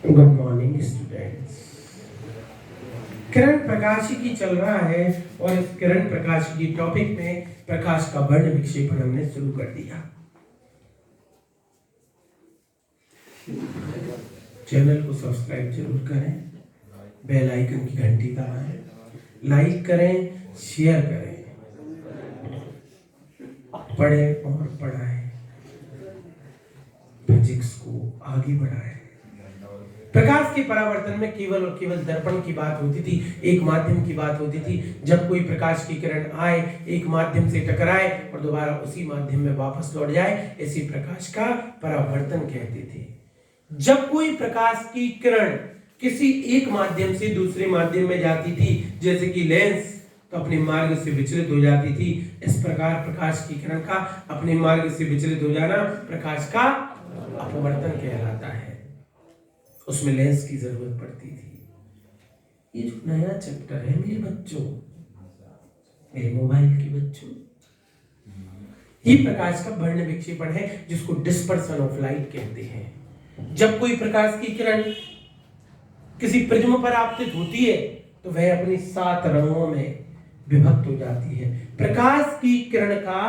Good morning students. किरण प्रकाशिकी चल रहा है और इस किरण प्रकाशिकी टॉपिक में प्रकाश का वर्ण विक्षेपण हमने शुरू कर दिया। चैनल को सब्सक्राइब जरूर करें, बेल आइकन की घंटी दबाएं, लाइक करें, शेयर करें, पढ़ें और पढ़ाएं, फिजिक्स को आगे बढ़ाएं। प्रकाश के परावर्तन में केवल और केवल दर्पण की बात होती थी, एक माध्यम की बात होती थी। जब कोई प्रकाश की किरण आए, एक माध्यम से टकराए और दोबारा उसी माध्यम में वापस लौट जाए, इसी प्रकाश का परावर्तन कहते थे। जब कोई प्रकाश की किरण किसी एक माध्यम से दूसरे माध्यम में जाती थी, जैसे कि लेंस, तो अपने मार्ग से विचलित हो जाती थी। इस प्रकार प्रकाश की किरण का अपने मार्ग से विचलित हो जाना प्रकाश का अपवर्तन कहलाता है। उसमें लेंस की जरूरत पड़ती थी। ये जो नया चैप्टर है मेरे बच्चों, मेरे मोबाइल के बच्चों, ये प्रकाश का वर्ण विक्षेपण है, जिसको डिस्पर्सन ऑफ लाइट कहते हैं। जब कोई प्रकाश की किरण किसी प्रिज्म पर आपतित होती है तो वह अपनी 7 रंगों में विभक्त हो जाती है। प्रकाश की किरण का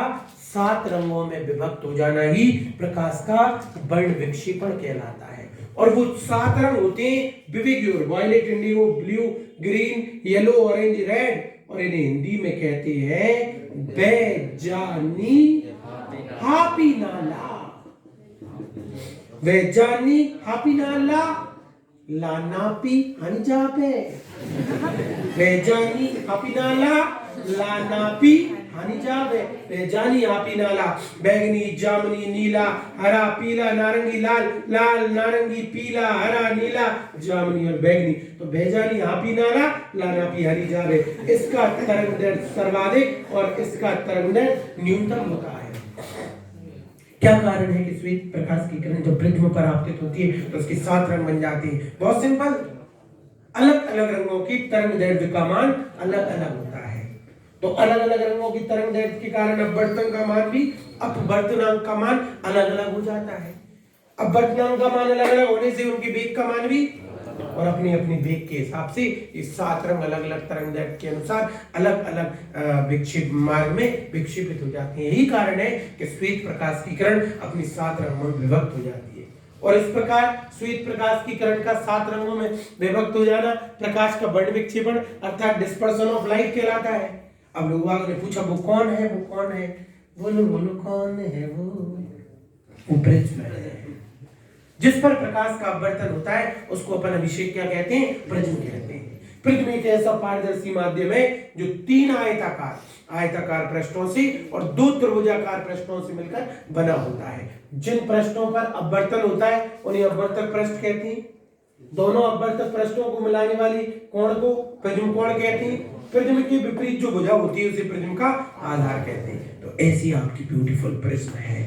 7 रंगों में विभक्त हो जाना ही प्रकाश का वर्ण विक्षेपण कहलाता है। और वो 7 रंग होते हैं विविध, violet, indigo, blue, green, yellow, orange, red, और इन्हें हिंदी में कहते हैं बेजानी हापी नाला। बेजानी हापी नाला, लानापी हंजाबे। बेजानी हापी नाला, लानापी हंजाबे। बेजानी हापी नाला, बैगनी, जामुनी, नीला, हरा, पीला, नारंगी, लाल, लाल, नारंगी, पीला, हरा, नीला, जामुनी और बैगनी। तो बेजानी हापी नाला, लानापी हरी जावे। इसका तरंगदैर्घ्य सर्वाधिक और इसका तरंगदैर्घ्य न्यूनतम होता है। क्या कारण है कि श्वेत प्रकाश की किरण जब प्रिज्म पर आपतित होती है तो उसके 7 रंग बन जाते हैं? बहुत सिंपल, अलग अलग रंगों की तरंगदैर्घ्य का मान अलग अलग होता है। तो अलग अलग रंगों की तरंगदैर्घ्य के कारण अपवर्तन का मान भी, अपवर्तनांक का मान अलग अलग हो जाता है। अपवर्तनांक का मान अलग अलग होने से उनके वेग का मान भी, और अपनी अपनी वेग के हिसाब से इस 7 रंग अलग अलग तरंगदैर्घ्य के अनुसार अलग अलग विक्षेप मार्ग में विक्षेपित हो जाते हैं। यही कारण है कि श्वेत प्रकाश की किरण अपनी 7 रंगों में विभक्त हो जाती है। और इस प्रकार श्वेत प्रकाश की किरण का 7 रंगों में विभक्त हो जाना प्रकाश का वर्ण विक्षेपण अर्थात डिस्पर्सन ऑफ लाइट कहलाता है। अब लोगों ने पूछा वो कौन है, वो कौन है? बोलो बोलो कौन है वो प्रिज्म है। जिस पर प्रकाश का अपवर्तन होता है उसको अपन अभिषेक क्या कहते हैं? प्रिज्म कहते हैं। प्रिज्म एक ऐसा पारदर्शी माध्यम है जो 3 आयताकार पृष्ठों से और 2 त्रिभुजाकार पृष्ठों से मिलकर बना होता है। जिन पृष्ठों पर अपवर्तन होता है उन्हें अपवर्तक पृष्ठ कहते हैं। दोनों अपवर्तक पृष्ठों को मिलाने वाली कोण को प्रिज्म कोण कहते हैं। प्रिज्म के विपरीत जो भुजा होती है उसे प्रिज्म का आधार कहते हैं। तो ऐसी आपकी ब्यूटीफुल प्रिज्म है,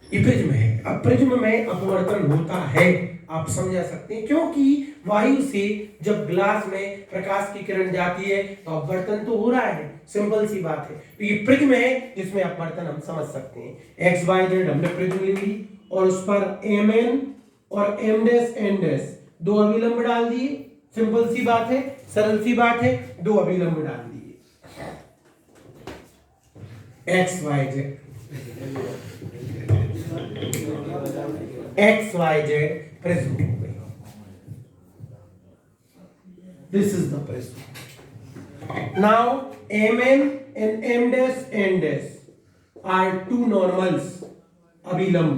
ये प्रिज्म है। अब प्रिज्म में अपवर्तन होता है, आप समझा सकते हैं, क्योंकि वायु से जब ग्लास में प्रकाश की किरण जाती है तो अपवर्तन तो हो रहा है, सिंपल सी बात है। तो ये प्रिज्म है जिसमें अपवर्तन हम समझ सकते हैं। एक्स वाई जेड हमने प्रिज्म ले ली और उस पर एम एन और एम डैश एन डैश 2 अभिलंब डाल दिए। सिंपल सी बात है, सरल सी बात है, 2 अभिलंब डाल दिए। X Y Z, X Y Z prism हो गई। This is the prism. Now mn and m dash n dash are 2 normals, अभिलंब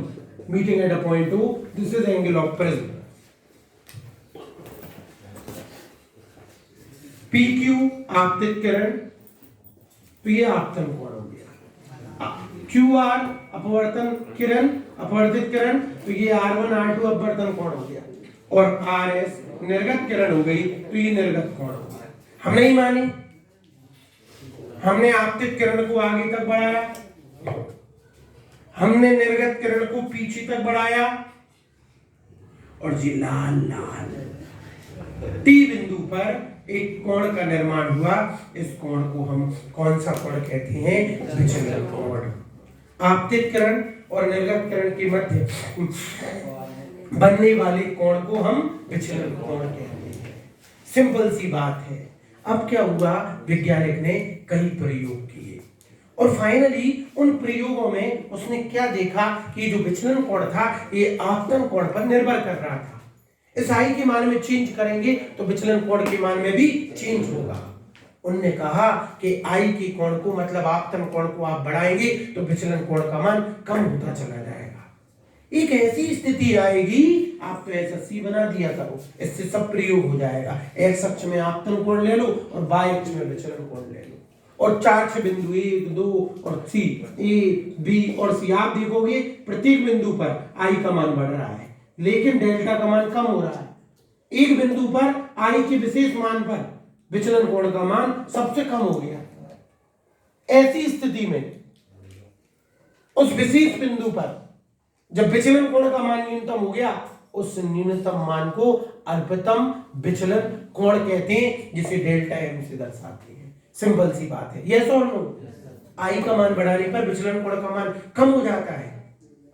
meeting at a point 2. This is angle of prism. PQ आपतित किरण, तो ये आपतन कोण हो गया। QR अपवर्तन किरण, अपवर्तित किरण, तो ये R1 R2 अपवर्तन कोण हो गया। और RS निर्गत किरण हो गई, तो ये निर्गत कोण हो गया। हमने ही मानी, हमने आपतित किरण को आगे तक बढ़ाया, हमने निर्गत किरण को पीछे तक बढ़ाया, और ये लाल लाल T बिंदु पर एक कोण का निर्माण हुआ। इस कोण को हम कौन सा कोण कहते हैं? विचलन कोण। आपतित किरण और निर्गत किरण के मध्य बनने वाले कोण को हम विचलन कोण कहते हैं। सिंपल सी बात है। अब क्या हुआ, वैज्ञानिक ने कई प्रयोग किए और फाइनली उन प्रयोगों में उसने क्या देखा कि जो विचलन कोण था ये आपतन कोण पर निर्भर कर रहा था। इस आई के मान में चेंज करेंगे तो विचलन कोण के मान में भी चेंज होगा। उन्होंने कहा कि आई के कोण को मतलब आपतन कोण को आप बढ़ाएंगे तो विचलन कोण का मान कम होता चला जाएगा। एक ऐसी स्थिति आएगी, आप तो ऐसा सी बना दिया करो, इससे सब प्रयोग हो जाएगा। एक्स अक्ष में आपतन कोण ले लो और वाई अक्ष में विचलन कोण ले लो और 4-6 बिंदु 1, 2 और सी, ए, बी और सी, आप देखोगे प्रत्येक बिंदु पर आई का मान बढ़ रहा है लेकिन डेल्टा का मान कम हो रहा है। एक बिंदु पर आई के विशेष मान पर विचलन कोण का मान सबसे कम हो गया। ऐसी स्थिति में उस विशेष बिंदु पर जब विचलन कोण का मान न्यूनतम हो गया, उस न्यूनतम मान को अल्पतम विचलन कोण कहते हैं, जिसे डेल्टा एम से दर्शाते हैं। सिंपल सी बात है, यस और नो। आई का मान बढ़ाने पर विचलन कोण का मान कम हो जाता है।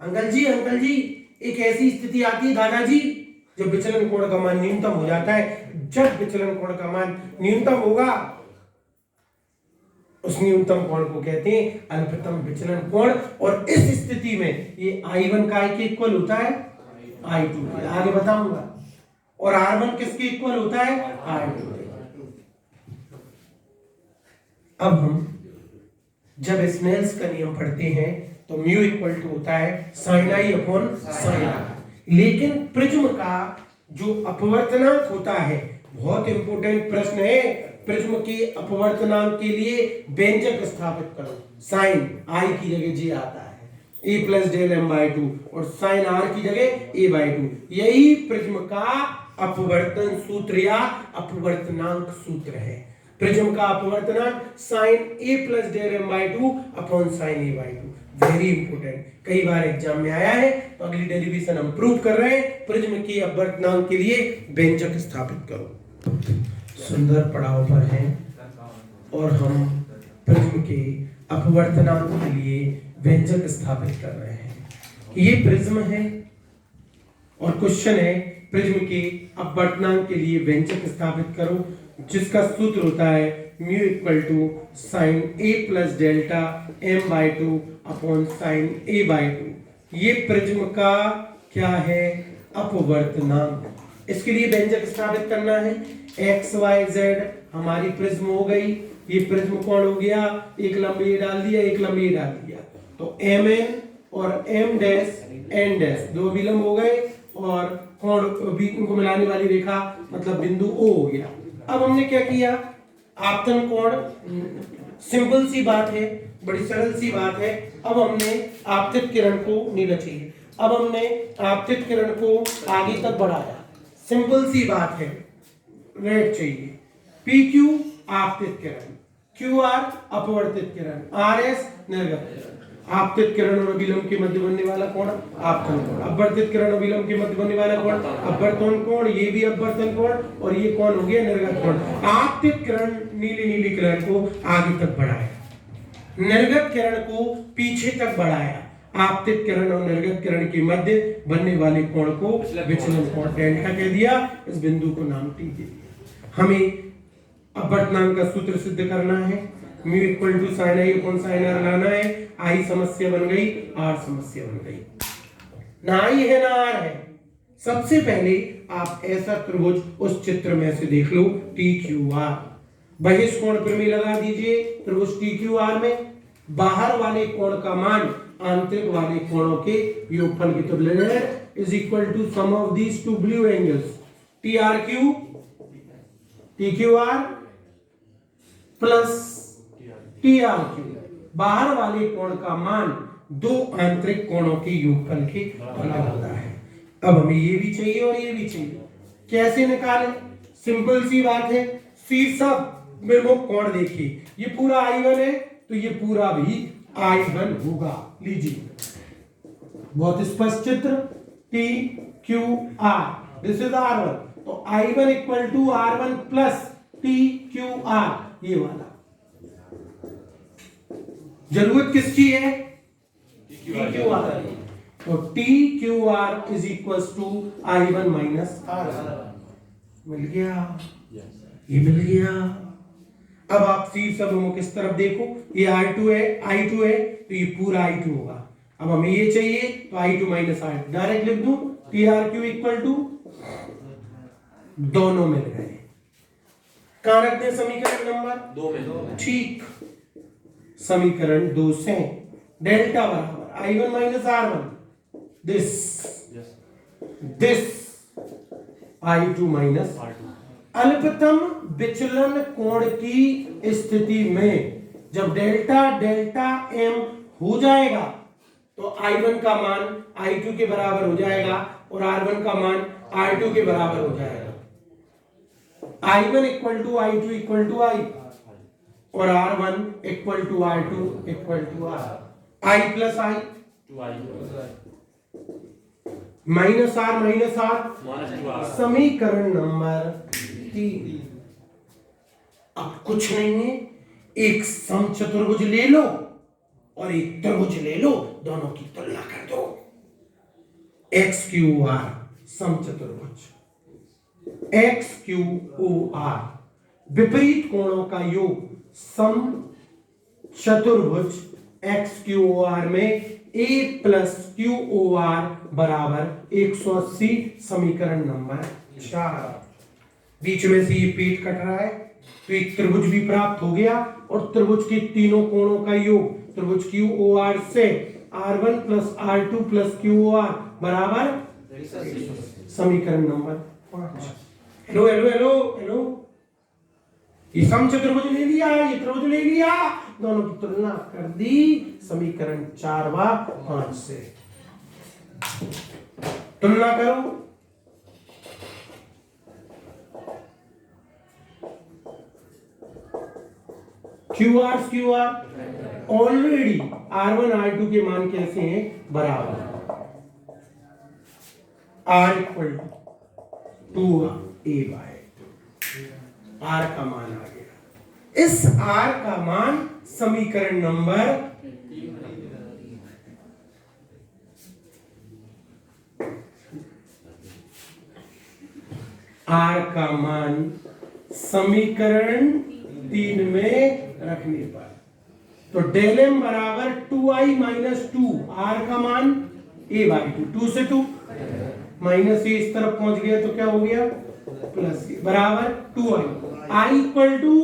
अंकल जी एक ऐसी स्थिति आती है दादाजी जब विचलन कोण का मान न्यूनतम हो जाता है। जब विचलन कोण का मान न्यूनतम होगा उस न्यूनतम कोण को कहते हैं अल्पतम विचलन कोण। और इस स्थिति में ये I1 का I के इक्वल होता है I2 के, आगे बताऊंगा। और R1 किसके इक्वल होता है R2 के। अब हम जब स्नेल्स का नियम पढ़ते हैं तो म्यू इक्वल टू होता है sine I upon sine R. लेकिन प्रिज्म का जो अपवर्तनांक होता है, बहुत इंपॉर्टेंट प्रश्न है, प्रिज्म के अपवर्तनांक के लिए व्यंजक स्थापित करो। साइन आई की जगह जे आता है, A plus del M by two, और साइन आर की जगह ए बाई टू। यही प्रिज्म का अपवर्तन सूत्र या अपवर्तनांक सूत्र है। प्रिज्म का अपवर्तनांक sine A plus del M by two upon sine A by two. Very important, कई बार एग्जाम में आया है, तो अगली डेरिवेशन हम प्रूव कर रहे हैं। प्रिज्म के अपवर्तनांक के लिए व्यंजक स्थापित करो। सुंदर पड़ाव पर हैं और हम प्रिज्म के अपवर्तनांक के लिए व्यंजक स्थापित कर रहे हैं। ये प्रिज्म है और क्वेश्चन है प्रिज्म के अपवर्तनांक के लिए व्यंजक स्थापित करो, जिसका सूत्र होता है mu equal to sine A plus delta M by two upon sine A by two. ये प्रिज्म का क्या है, अपवर्तनांक। इसके लिए व्यंजक स्थापित करना है। एक्स वाई जेड हमारी प्रिज्म हो गई। ये प्रिज्म कोण हो गया, एक लंबी डाल दिया, एक लंबी डाल दिया, तो एम एन और एम डैश एन डैश दो विलंब हो गए और कोण बी को मिलाने वाली रेखा मतलब बिंदु ओ हो गया। अब हमने क्या किया, आपतन कोण, सिंपल सी बात है, बड़ी सरल सी बात है। अब हमने आपतित किरण को नीला चाहिए, अब हमने आपतित किरण को आगे तक बढ़ाया। सिंपल सी बात है, रेड चाहिए। पी क्यू आपतित किरण, क्यू आर अपवर्तित किरण, आर एस निर्गत किरण। आपतित किरण और अभिलंब के मध्य बनने वाला कोण आपतन कोण, अपवर्तित किरण और अभिलंब के मध्य बनने वाला कोण अपवर्तन कोण, ये भी अपवर्तन कोण और ये कोण हो गया निर्गत कोण। आपतित किरण नीली नीली किरण को आगे तक बढ़ाया, निर्गत किरण को पीछे तक बढ़ाया। आपतित किरण और निर्गत किरण के मध्य बनने वाले कोण को विचलन कोण डेल्टा कह दिया। इस बिंदु को नाम टी दे दिया। हमें अपवर्तनांक का सूत्र सिद्ध करना है, mu equal to sine I upon sine R लाना है। आई समस्या बन गई, आर समस्या बन गई। ना आई है ना आर है। सबसे पहले आप ऐसा त्रिभुज उस चित्र में से देख लो, टी क्यू आर। बहिष्कोण प्रमेय लगा दीजिए त्रिभुज टी क्यू आर में। बाहर वाले कोण का मान आंतरिक वाले कोणों के योगफल की तुलना है, is equal to sum of these two blue angles, T R Q T Q R plus T R Q. बाहर वाले कोण का मान दो आंतरिक कोणों के योगफल के बराबर होता है। अब हमें ये भी चाहिए और ये भी चाहिए, कैसे निकालें? सिंपल सी बात है, शीर्षक में वो कोण देखिए, ये पूरा I1 है तो ये पूरा भी I1 होगा। लीजिए बहुत स्पष्ट चित्र, T Q R, this is R1, तो I1 equal to R1 plus T Q R, ये वाला। जरूरत किसकी है? TQR। तो TQR is equal to I1 minus R1। मिल गया, ये मिल गया। अब आप शीर्ष अभिमुख किस तरफ देखो, ये I2 है, I2 है तो ये पूरा I2 होगा। अब हमें ये चाहिए तो I2 माइनस R2 डायरेक्ट लिख दूं, TRQ इक्वल टू, दोनों मिल गए। कहां रखते हैं समीकरण नंबर 2 में? ठीक, समीकरण 2 से डेल्टा बराबर I1 minus R1, this I2 minus R2। अल्पतम विचलन कोण की स्थिति में जब डेल्टा डेल्टा m हो जाएगा तो I1 का मान I2 के बराबर हो जाएगा और R1 का मान R2 के बराबर हो जाएगा। I1 equal to I2 equal to I और R1 equal to R2 equal to R। I plus I minus R समीकरण नंबर 3। अब कुछ नहीं है, एक समचतुर्भुज ले लो और एक त्रिभुज ले लो, दोनों की तुलना कर दो। XQR समचतुर्भुज, XQOR विपरीत कोणों का योग, सम चतुर्भुज XQOR में A प्लस QOR बराबर 180 समीकरण नंबर 4। बीच में से ये पेट कट रहा है तो एक त्रिभुज भी प्राप्त हो गया और त्रिभुज के तीनों कोणों का योग त्रिभुज QOR से R1 plus R2 plus QOR बराबर समीकरण number 5। Hello hello hello hello, ये समचतुर्भुज ले लिया, ये त्रिभुज ले लिया, दोनों की तुलना कर दी समीकरण 4 व 5 से। तुलना करो, QR ऑलरेडी R1 R2 के मान कैसे हैं? बराबर, R equal to 2A/2, R का मान आ गया। इस R का मान समीकरण नंबर R का मान समीकरण 3 में रखने पर तो डेल m बराबर 2i माइनस 2, R का मान A/2, 2 से 2 माइनस ए इस तरफ पहुंच गया तो क्या हो गया प्लस ए बराबर 2i, I equal to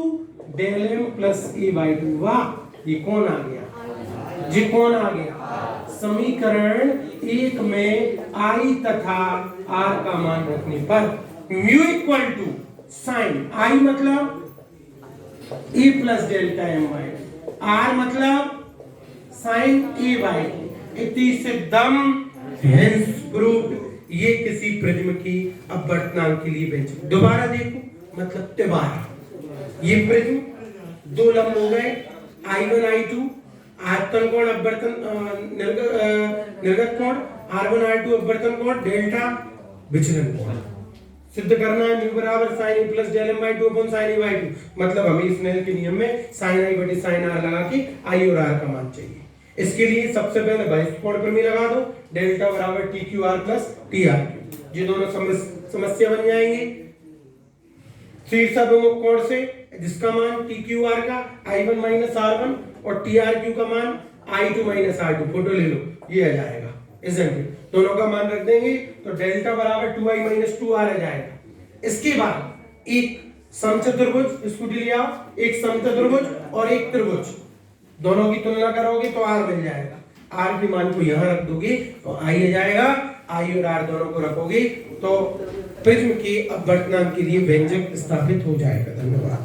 del m plus A/2। वाह, ये कौन आ गया? जी कौन आ गया? समीकरण 1 में I तथा R का मान रखने पर mu equal to sine I मतलब A plus delta m/2, R मतलब साइन A/2। इति सिद्धम हेंस प्रूव्ड। ये किसी प्रिज्म की अपवर्तनांक के लिए व्यंजक। दोबारा देखो, मतलब तिबारा। ये प्रिज्म दो लंब हो गए, I1 I2, आयतन कोण अपवर्तन निर्गत कोण, R1 R2 अपवर्तन कोण, डेल्टा विचलन कोण सिद्ध करना है। म्यू बराबर sine A plus del m/2 upon sine a/2। मतलब हमें स्नेल के नियम में साइन i बटे साइन r लगा के i और r का मान चाहिए। इसके लिए सबसे पहले बहिष्ठ कोण प्रमेय लगा दो, डेल्टा बराबर TQR प्लस TRQ। ये दोनों समस्या बन जाएंगे। शीर्षाभिमुख कोण से जिसका मान TQR का I1 माइनस R1 और TRQ का मान I2 माइनस R2, फोटो ले लो, ये आ जाएगा। दोनों का मान रख देंगे तो डेल्टा बराबर 2i माइनस 2r आ जाएगा। इसके बाद एक समचतुर्भुज, इसको लिया, एक समचतुर्भुज और एक त्रिभुज, दोनों की तुलना करोगे तो r मिल जाएगा। r के मान को यहां रख दोगे तो i आ जाएगा। i और r दोनों को रखोगे तो प्रिज्म के अपवर्तनांक के लिए व्यंजक स्थापित हो जाएगा। धन्यवाद।